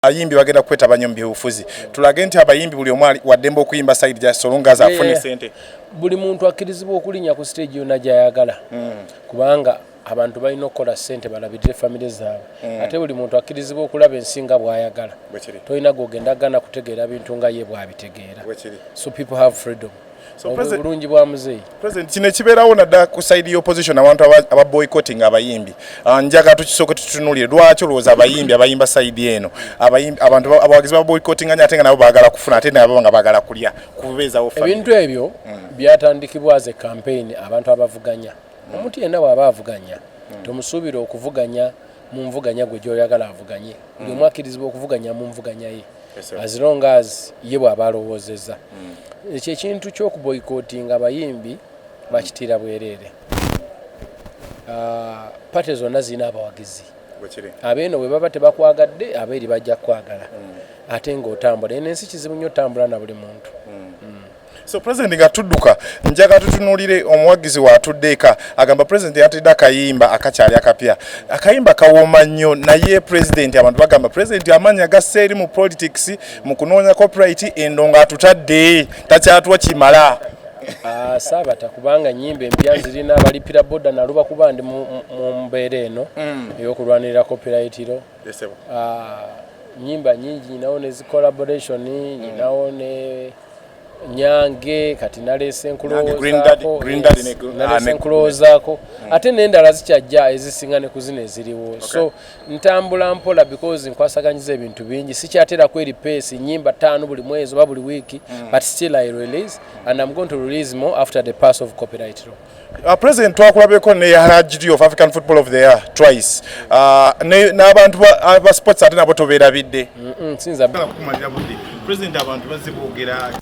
Ayimbi bagenda kweta banyombi ufuzi tulage nti abayimbi buli omwali wadembo kuyimba side ja solonga za afune sente buli muntu akirizibwa okulinya ku stage yona jayagala kubanga abantu balina okukola sente balabirire family zaabwe ate buli muntu akirizibwa okulaba ensinga bwayagala toyina gogenda gana kutegeera bintu nga ye bwabitegeera so people have freedom. So President kine kibeerawo nadda ku side y'opposition abantu aba boycotting abayimbi njaga tukisooke tutunulire lwaki olowooza abayimbi abayimba side eno abantu abawagizi ba boycotting ate nga nabo baagala kufuna ate nabo nga baagala kulya kubeezawo ebintu ebyo byatandikibwa ze campaign abantu abavuganya omuntu yenna bw'aba avuganya tomusuubira okuvuganya mu nvuganya gwe gy'oyagala avuganye buli omu akkirizibwa okuvuganya mu nvuganya ye as long as ye bw'aba alowoozezza ekyo ekintu ky'okuboycottinga abayimbi bakitira bwereere pate zonna zirina abawagizi abeeno bwe baba tebakwagadde abeeri bajja kwagala ate ng'otambula eno ensi kizibu nnyo otambula na buli muntu. So President nga tudduka njaga tutunulire omuwagizi wa tuddeka agamba President yatidda akayimba akakyali akapya akayimba kawooma nnyo naye President abantu bagamba President amanya gaseeri mu politics mu kunoonya copyright endonga atutadde takyatuwa kimala saabata kubanga nyimba empya zirina abalipira boda naluba kuba ndi mu mbeera eno ey'okulwanirira copyright ro nyimba nyingi nyinawo ne zi collaboration nyinawo ne nyange kati nalese nkulozaako ate n'endala zikyajja ezisinga ne kuzina eziriwo so ntambula mpola because nkwasaganyiza ebintu bingi sikyatera kweri pace nyimba 5 buli mwezi oba buli wiki but still I release and I'm going to release more after the pass of copyright law. President twakulabeko ne RGD of African Football of the Year twice n'abantu aba sports ate nabo tobeerabidde sinza kumalira budde President abantu bazibogera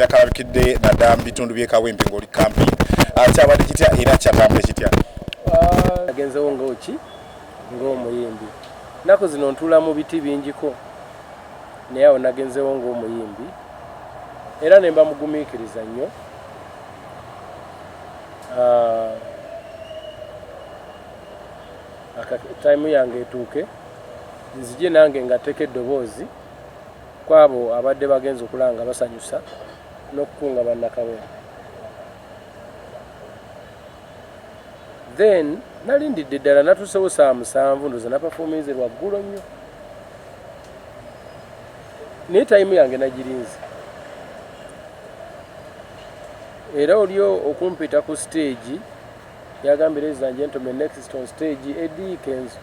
yakalabikidde nadda mu bitundu by'ekawempe ng'oli campaign kyabadde kitya era kyatambule kitya agenzewo ng'oki ng'omuyimbi nnaku zino ntuula mu biti bingiko naye awo nagenzewo ng'omuyimbi era ne mba mugumiikiriza nnyo time yange etuuke nzije nange ngatteko eddoboozi kwabo abadde bagenza okulanga basanyusa n'okukunga bannakawempe then nalindidde ddala natuusewo saa 7 ndoza napafominze lwaggulo nnyo naye time yange nagirinze era olio okumpita ku stage yagambye ladies and gentlemen next on stage Eddie Kenzo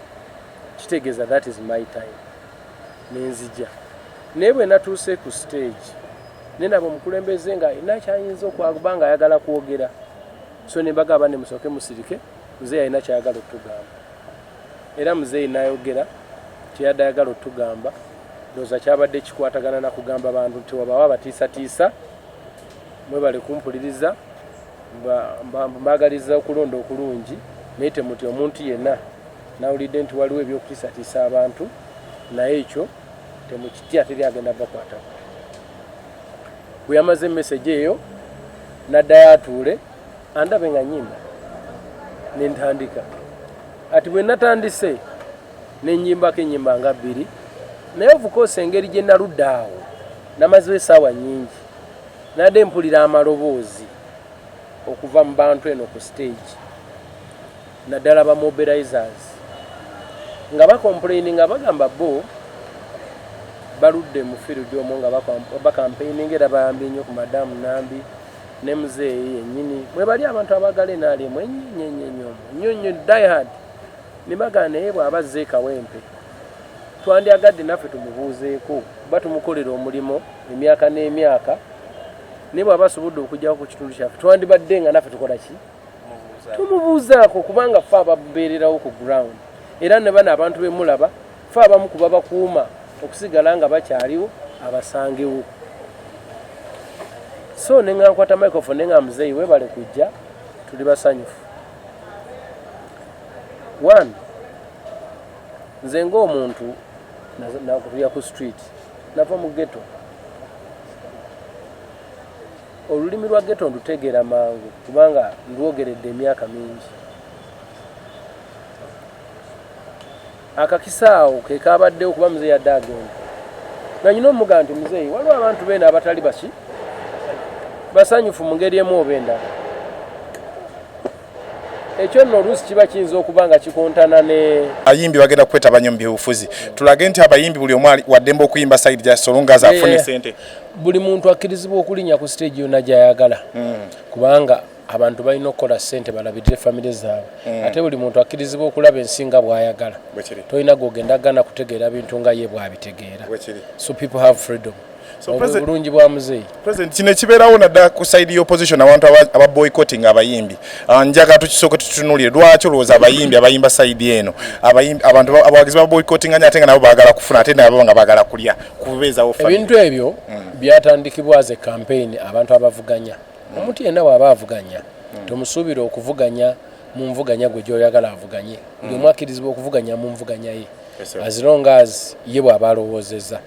kitegeeza that is my time nenzija naye bwe natuuse ku stage nenabo mukulembeze nga inakyayinza okwagubanga ayagala kwogera so ne mbagamba ne musooke musirike muzeeyi alina kyayagala okutugamba era muzeeyi n'ayogera kyeyadde ayagala okutugamba ndowooza kyabadde kikwatagana na kugamba abantu nti wabawa batiisatiisa mwebale kumpuliriza mbaagaliza okulonda okulungi naye temuti omuntu yenna nawulidde nti waliwo ebyokutiisatiisa abantu naye ekyo temukitya teri agenda bakwata bwe yamaze message eyo naddayo atuule andabe nga nyimba nentandika ati bwe natandise nenyimbako ennyimba nga 2 naye ovukosa engeri gye naludde awo namazewo essaawa nnyingi nadde mpulira amaloboozi okuva mu bantu eno ku stage naddala ba mobilizers nga bakomplaini nga bagamba bo baludde mu field omwo nga bakampaining era bayambye nnyo ku madamu Nambi ne muzeeyi yennyini mwe bali abantu abagala enaalimu ennyo diehard ne bagana naye bw'abazze Kawempe twandyagadde naffe tumubuuzeeko kuba tumukolera omulimo emyaka n'emyaka naye bw'aba asobodde okugyawo ku kitundu kyaffe twandibadde nga naffe tukola ki tumubuuzaako kubanga ffe ababeererawo ku ground era ne bano abantu bemulaba ffe abamu kuba bakuuma okusigala nga bakyaliwo abasangewo so nenga nkwata microphone nenga muzeeyi webale kujja tuli basanyufu 1 nze ng'omuntu nakutuya ku street nava mu ghetto olulimi lwa ghetto ndutegeera mangu kubanga ndwogeredde emyaka mingi akakisaawo ke kabaddewo kuba muzeeyi yadde agenda nga nyina omuga nti muzeeyi waliwo abantu beena abatali basanyufu mu ngeri emu oba endala. Ekyo nno oluusi kiba kiyinza okuba nga kikontana ne abayimbi bagenda kukwetaba nnyo mu byobufuzi. Tulage nti abayimbi buli omu waddembe okuyimba sayidi gya solonga zaafune ssente. Buli muntu akkirizibwa okulinnya ku stage yonna gy'ayagala kubanga abantu balina okukola ssente balabirire famire zaabwe ate buli muntu akkirizibwa okulaba ensinga bw'ayagala. Tolina gogenda gana kutegeera bintu nga ye bw'abitegeera. So people have freedom. Bulungi bwa muzeeyi. President kino kibeerawo naddala ku side y'opposition abantu aba boycotting abayimbi. Njaga tukisooke tutunulire lwaki olowooza abayimbi abayimba side eno abantu abawagizi ba boycotting ate nga nabo baagala kufuna ate nabo nga baagala kulya kubeezawo famire. Ebintu ebyo byatandikibwa as a campaign abantu abavuganya. Omuntu yenna bw'aba avuganya tomusuubira okuvuganya mu nvuganya gwe gy'oyagala avuganye. Buli omu akkirizibwa okuvuganya mu nvuganya ye as long as ye bw'aba alowoozezza.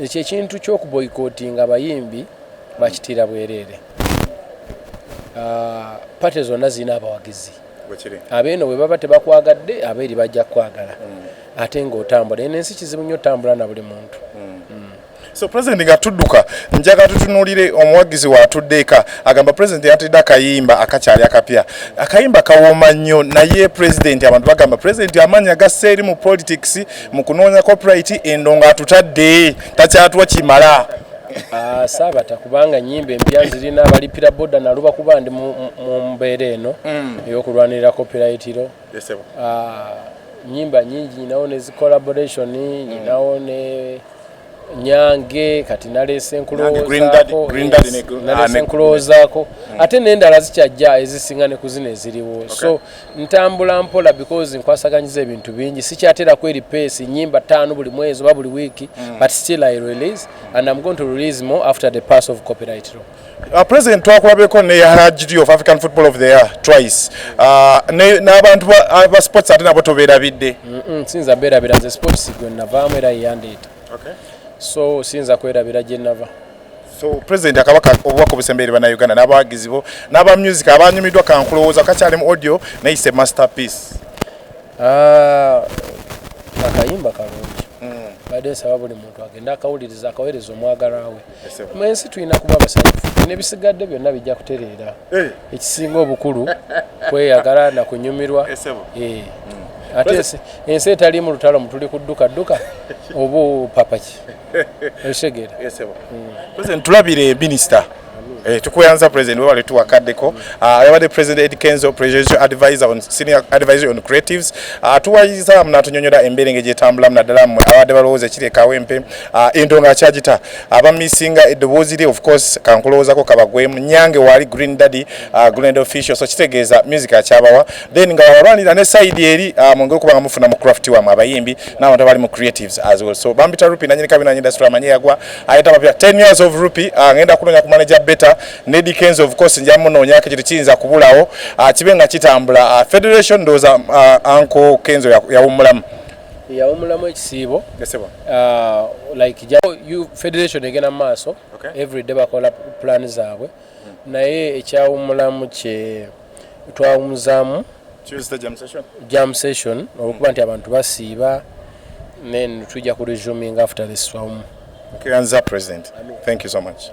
Ekyo ekintu ky'okuboycottinga abayimbi bakitira bwereere. Pate zonna zirina abawagizi. Abeeno bwe baba tebakwagadde abeeri bajja kwagala ate ng'otambula. Eno ensi kizibu nnyo otambula na buli muntu. So President nga tudduka njaga tutunulire omuwagizi wa Tuddeeka agamba President yatidde akayimba akakyali akapya. Akayimba kawooma nnyo naye President abantu bagamba President amanya gasseeri mu politics mu kunoonya copyright endonga atutadde takyatuwa kimala. Saabata kubanga nyimba empya zirina abalipira boda naluba kuba ndi mu mbeera eno ey'okulwanirira copyright ro. Nyimba nyingi nyinawo ne collaboration nyinawo ne Nyange kati nalese nkulozaako ate n'endala zikyajja ezisinga ne kuzina eziriwo. So ntambula mpola because nkwasaganyiza ebintu bingi sikyatera kweri pace nyimba 5 buli mwezi oba buli wiki but still I release and I'm going to release more after the pass of copyright law. President twakulabeko ne RGD of African Football of the Year twice. N'abantu aba sports ate nabo tobeerabidde. Sinza beerabira nze sports gwe navaamu era yandeeta. So sinza kwerabira gye nava. So President akabaka obubaka obusembere bana Uganda n'abawagizi bo n'aba music abanyumiddwa kankulowooza kakyali mu audio nayise masterpiece. Akayimba kalungi. Badde nsaba buli muntu agenda akawuliriza akaweereza omwagala we. Mu ensi tulina kuba basanyufu n'ebisigadde byonna bijja kutereera. Ekisinga obukulu kweyagala na kunyumirwa. Ate ensi etali mu lutalo mutuli kudduka oba papaki esegera. President tulabire minister tukuyanza President we wale tuwakaddeko yabadde President Ed Kenzo presidential advisor on senior advisor on creatives tuwayiza mnatunyonyola emberenge gyetambula mnaddala mmwe abadde balowooza kiri ekawempe endonga akyagita abamisinga eddoboozi lye of course kankulowoozako kabagwemu Nyange wali Green Daddy Green official so kitegeeza music akyabawa then nga balwanira ne side eri mwongere okuba nga mufuna mu craft wamu abayimbi n'abantu abali mu creatives as well. So Bambita Rupi nanyini kabina industry amanyi yagwa ayeta mapya 10 years of Rupi ngenda kunonya ku manager better Nedi Kenzo of course njamu nonya kitu kiyinza kubulawo kibenga kitambula federation ndoza Uncle Kenzo yawumulamu ekisiibo like you federation egena maaso every day bakola plan zaabwe naye ekyawumulamu kye twawumuzamu Tuesday jam session okuba nti abantu basiiba then tujja ku resuming after this swam. Okay, President. Thank you so much.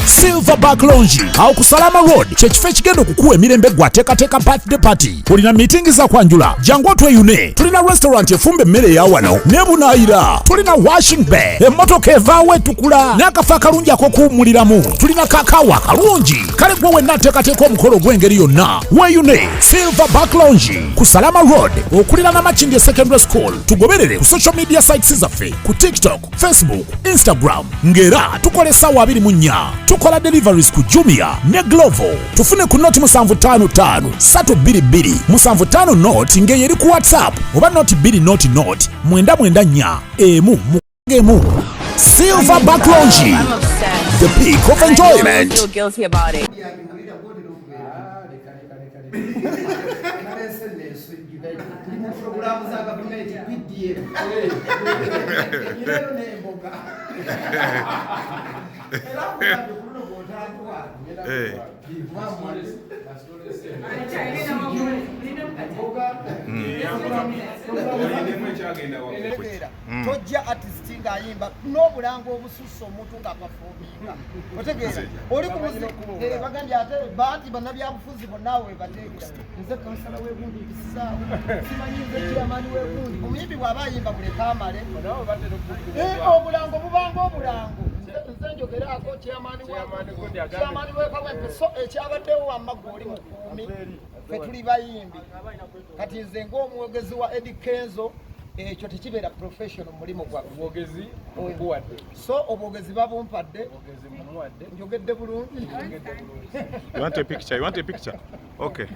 Silverback Lounge au ku Salama Road kyekifo ekigenda okukuwa emirembe gwateekateeka birthday party. Tulina meeting za kwanjula jangu otweyune. Tulina restaurant efumba emmere ya wano nebunaayira. Tulina washing bay emmotoka evaawo etukula n'akafo akalungi ak'okuwummuliramu. Tulina kakaawa kalungi kale gwe wenna ateekateeka omukolo gw'engeri yonna weeyune. Silverback Lounge ku Salama Road okulira n'Amakindye Secondary School. Tugoberere ku social media sites zaffe ku TikTok, Facebook, Instagram ngera tukola essaawa 24. Tukola deliveries ku Jumia ne Glovo. Tufune ku note 755 322 755 note ngeye eri ku WhatsApp oba note 2 note 994 emu mugemu. Silverback Lounge, the peak of enjoyment. I feel guilty about it. Hey. tojja artist ng'ayimba n'obulango obususse omuntu ng'apafuminga otegeera oli bagambye ate banti bannabyabufuzi bonna we bateekera nze kansala w'egundi kisaawo simanyi nze kyamaani w'egundi omuyimbi bw'aba ayimba buleka amale obulango bubanga obulango nze njogeraako kyamaani w'ekawempe so ekyabaddewo wamagga oli mukuumi ffe tuli bayimbi kati nze ng'omwogezi wa Eddie Kenzo ekyo tekibeera professional mulimu gwaffe so obwogezi babumpadde njogedde bulungi. You want a picture? Okay.